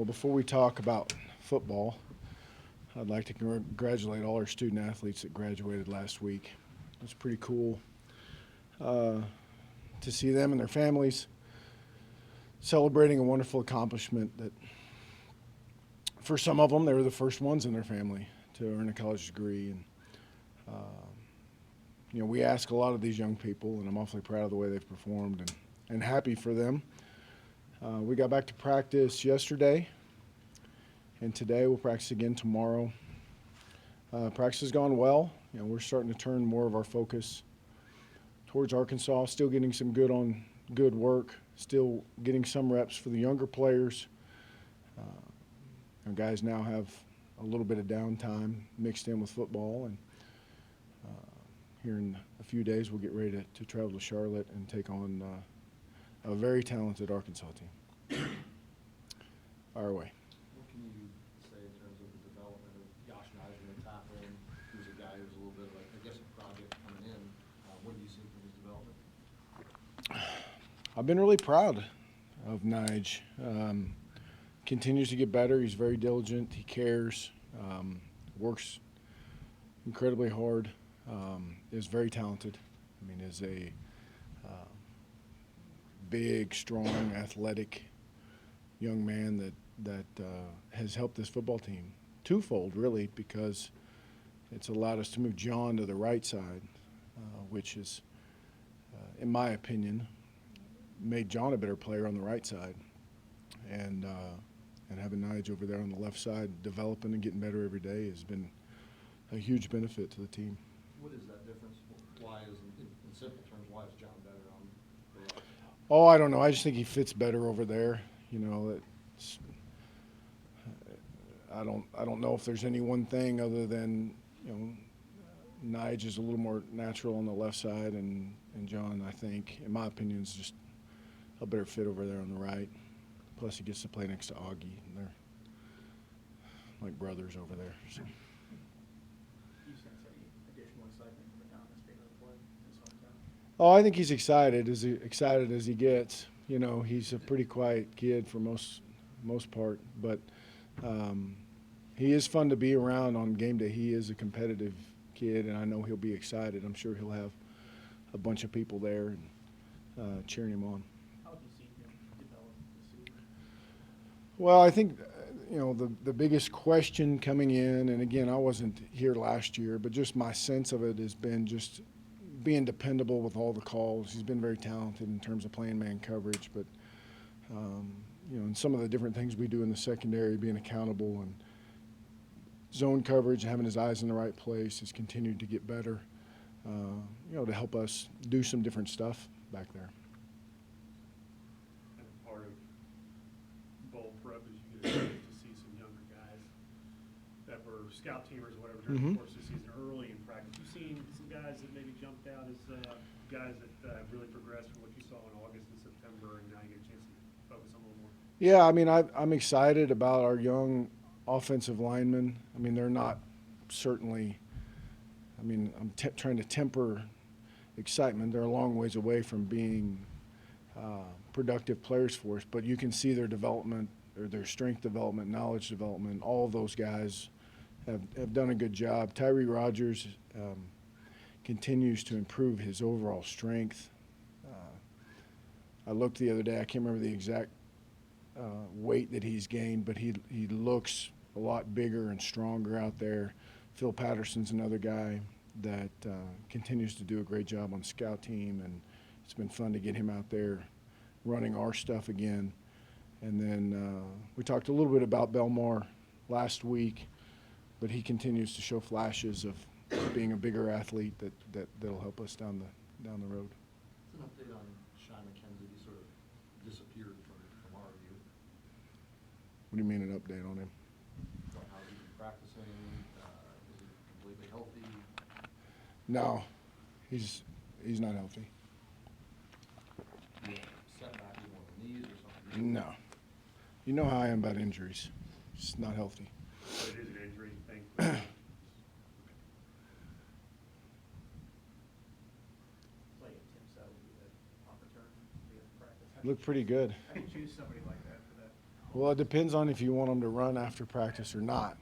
Well, before we talk about football, I'd like to congratulate all our student athletes that graduated last week. It was pretty cool uh, to see them and their families celebrating a wonderful accomplishment that for some of them, they were the first ones in their family to earn a college degree. And, we ask a lot of these young people, and I'm awfully proud of the way they've performed and happy for them. We got back to practice yesterday, and today we'll practice again tomorrow. Practice has gone well. We're starting to turn more of our focus towards Arkansas, still getting some good work, still getting some reps for the younger players. Our guys now have a little bit of downtime mixed in with football, and here in a few days we'll get ready to travel to Charlotte and take on a very talented Arkansas team. Our way. What can you say in terms of the development of Josh Neiser and tackling? He was a guy who was a little bit of a project coming in. What do you see from his development? I've been really proud of Nige. Continues to get better. He's very diligent. He cares. Works incredibly hard. Is very talented. Is a big, strong, athletic young man that has helped this football team twofold, really, because it's allowed us to move John to the right side, which is, in my opinion, made John a better player on the right side, and having Nige over there on the left side, developing and getting better every day, has been a huge benefit to the team. What is that difference? Why is, in simple terms, why is John better on the right? Oh, I don't know. I just think he fits better over there. It's, I don't know if there's any one thing other than Nige is a little more natural on the left side, and John, I think, in my opinion, is just a better fit over there on the right. Plus, he gets to play next to Augie, and they're like brothers over there. So. You sense any additional excitement from the Thomas being on the play in his hometown? Oh, I think he's excited as he gets. He's a pretty quiet kid for most part, but he is fun to be around on game day. He is a competitive kid, and I know he'll be excited. I'm sure he'll have a bunch of people there and cheering him on. How have you seen him develop this season? Well, I think the biggest question coming in, and again, I wasn't here last year, but just my sense of it has been just being dependable with all the calls. He's been very talented in terms of playing man coverage, but and some of the different things we do in the secondary, being accountable and zone coverage, having his eyes in the right place, has continued to get better. To help us do some different stuff back there. And part of bowl prep is you get a chance to see some younger guys that were scout teamers or whatever during the course of the season early in practice. You've seen some guys that maybe jumped out as guys that have really progressed from what you saw in August and September, and now you get a chance to focus on a little more. Yeah, I'm excited about our young offensive linemen. They're not certainly. I'm trying to temper excitement. They're a long ways away from being productive players for us, but you can see their development, or their strength development, knowledge development. All of those guys have done a good job. Tyree Rogers continues to improve his overall strength. I looked the other day. I can't remember the exact weight that he's gained, but he looks a lot bigger and stronger out there. Phil Patterson's another guy that continues to do a great job on the scout team, and it's been fun to get him out there running our stuff again. And then we talked a little bit about Belmar last week, but he continues to show flashes of being a bigger athlete that'll help us down the road. What's an update on Shy McKenzie? He sort of disappeared from our view. What do you mean an update on him? How's he been practicing? Is he completely healthy? No, he's not healthy. Setback in one of the knees or something? No. You know how I am about injuries. Just not healthy. But it is an injury thing. Play at Tim Selby at punt return via practice. Looked pretty good. How do you choose somebody like that for that Well, it depends on if you want them to run after practice or not.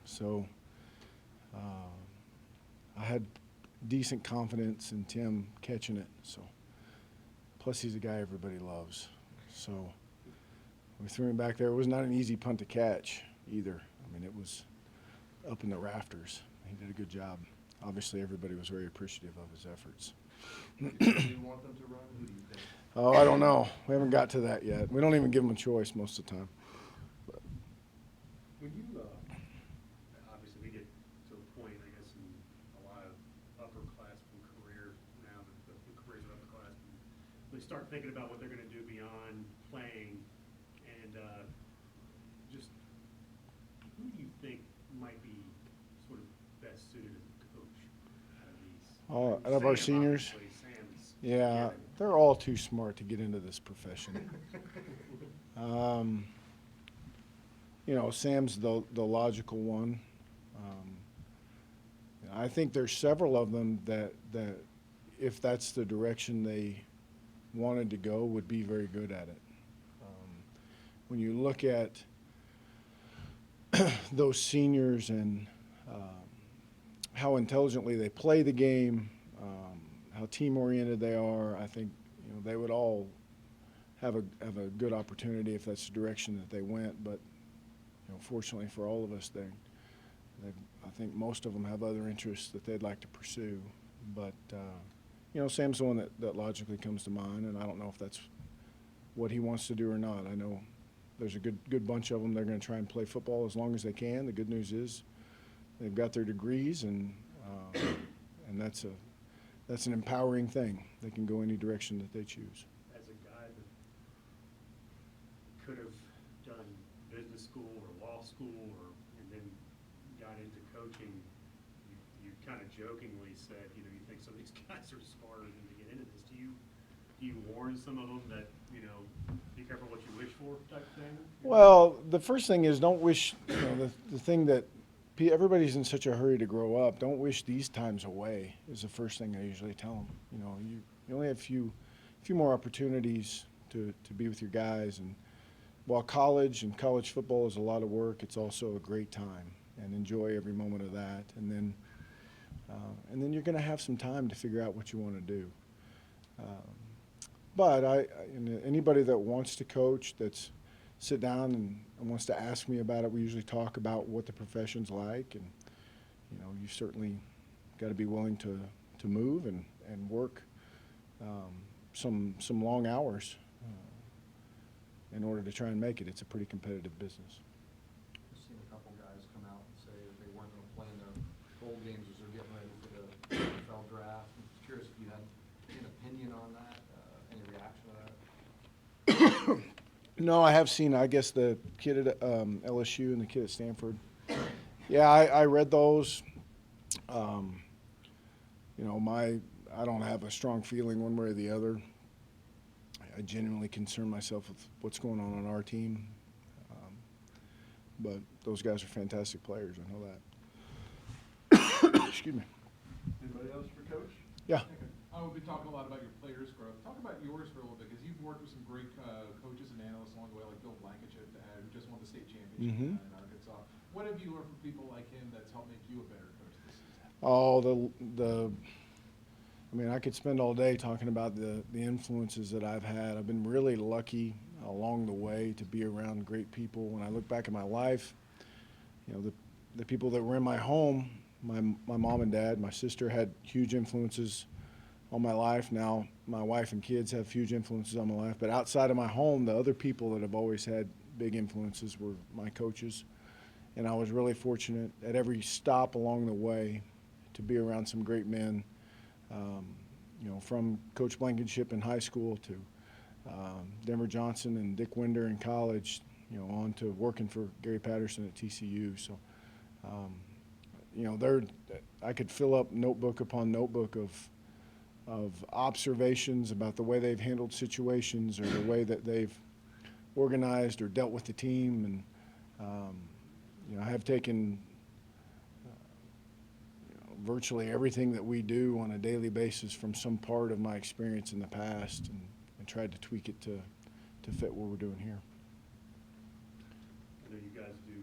So I had decent confidence in Tim catching it. So plus he's a guy everybody loves. So we threw him back there. It was not an easy punt to catch either. I mean, it was up in the rafters. He did a good job. Obviously, everybody was very appreciative of his efforts. Do you want them to run? Who do you think? Oh, I don't know. We haven't got to that yet. We don't even give them a choice most of the time. When you, obviously we get to a point, I guess, in a lot of upperclassmen careers now, that the careers of upperclassmen, they start thinking about what they're gonna do beyond playing, and, just, who do you think might be sort of best suited as a coach out of these? Out of our Sam, seniors? obviously, Sam's Yeah, given. they're all too smart to get into this profession. You know, Sam's the logical one. I think there's several of them that if that's the direction they wanted to go, would be very good at it. When you look at those seniors and how intelligently they play the game, how team-oriented they are, I think they would all have a good opportunity if that's the direction that they went. But fortunately for all of us, I think most of them have other interests that they'd like to pursue. But Sam's the one that logically comes to mind, and I don't know if that's what he wants to do or not. I know there's a good bunch of them. They're going to try and play football as long as they can. The good news is they've got their degrees, and that's an empowering thing. They can go any direction that they choose. As a guy that could have done business school or law school and then got into coaching, you kind of jokingly said, you think some of these guys are smarter than to get into this. Do you warn some of them that, be careful what you wish for type thing? Well, the first thing is don't wish, the thing that everybody's in such a hurry to grow up. Don't wish these times away is the first thing I usually tell them. You only have a few more opportunities to be with your guys. And while college football is a lot of work, it's also a great time, and enjoy every moment of that. And then you're going to have some time to figure out what you want to do. But anybody that wants to coach, that's sit down and wants to ask me about it, we usually talk about what the profession's like, and you certainly got to be willing to move and work some long hours in order to try and make it. It's a pretty competitive business. I've seen a couple guys come out and say that they weren't going to play in their bowl games as they're getting ready for the NFL draft. I'm curious if you had an opinion on that, any reaction to that? No, I have seen, I guess, the kid at LSU and the kid at Stanford. Yeah, I read those. I don't have a strong feeling one way or the other. I genuinely concern myself with what's going on our team. But those guys are fantastic players, I know that. Excuse me. Anybody else for Coach? Yeah. We've been talking a lot about your players' growth. Talk about yours for a little bit, because you've worked with some great coaches and analysts along the way, like Bill Blankenship, who just won the state championship in Arkansas. What have you learned from people like him that's helped make you a better coach this season? Oh, I could spend all day talking about the influences that I've had. I've been really lucky along the way to be around great people. When I look back at my life, the people that were in my home, my mom and dad, my sister had huge influences on my life. Now my wife and kids have huge influences on my life. But outside of my home, the other people that have always had big influences were my coaches. And I was really fortunate at every stop along the way to be around some great men, from Coach Blankenship in high school to Denver Johnson and Dick Winder in college, on to working for Gary Patterson at TCU. So, I could fill up notebook upon notebook of observations about the way they've handled situations or the way that they've organized or dealt with the team. And, I have taken virtually everything that we do on a daily basis from some part of my experience in the past and tried to tweak it to fit what we're doing here. I know you guys do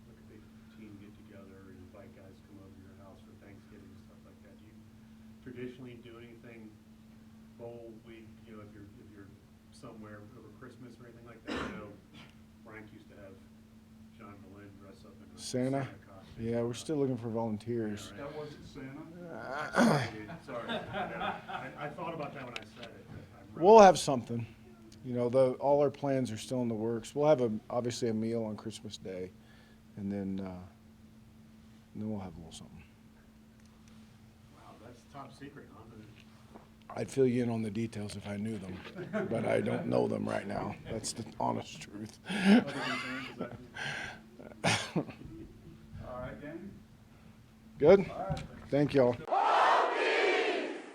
like a big team get together and invite guys to come over to your house for Thanksgiving and stuff like that. Do you traditionally do anything bowl week, you know, if you're somewhere over Christmas or anything like that? I know Frank used to have John Boleyn dress up in a Santa? costume. Yeah, we're still looking for volunteers. Yeah, right. That wasn't Santa? Sorry. Yeah. I thought about that when I said it. We'll have something. You know, all our plans are still in the works. We'll have obviously a meal on Christmas Day, and then we'll have a little something. Wow, that's top secret, huh? I'd fill you in on the details if I knew them, but I don't know them right now. That's the honest truth. Other concerns, is that? All right, gang? Good? All right. Thank y'all.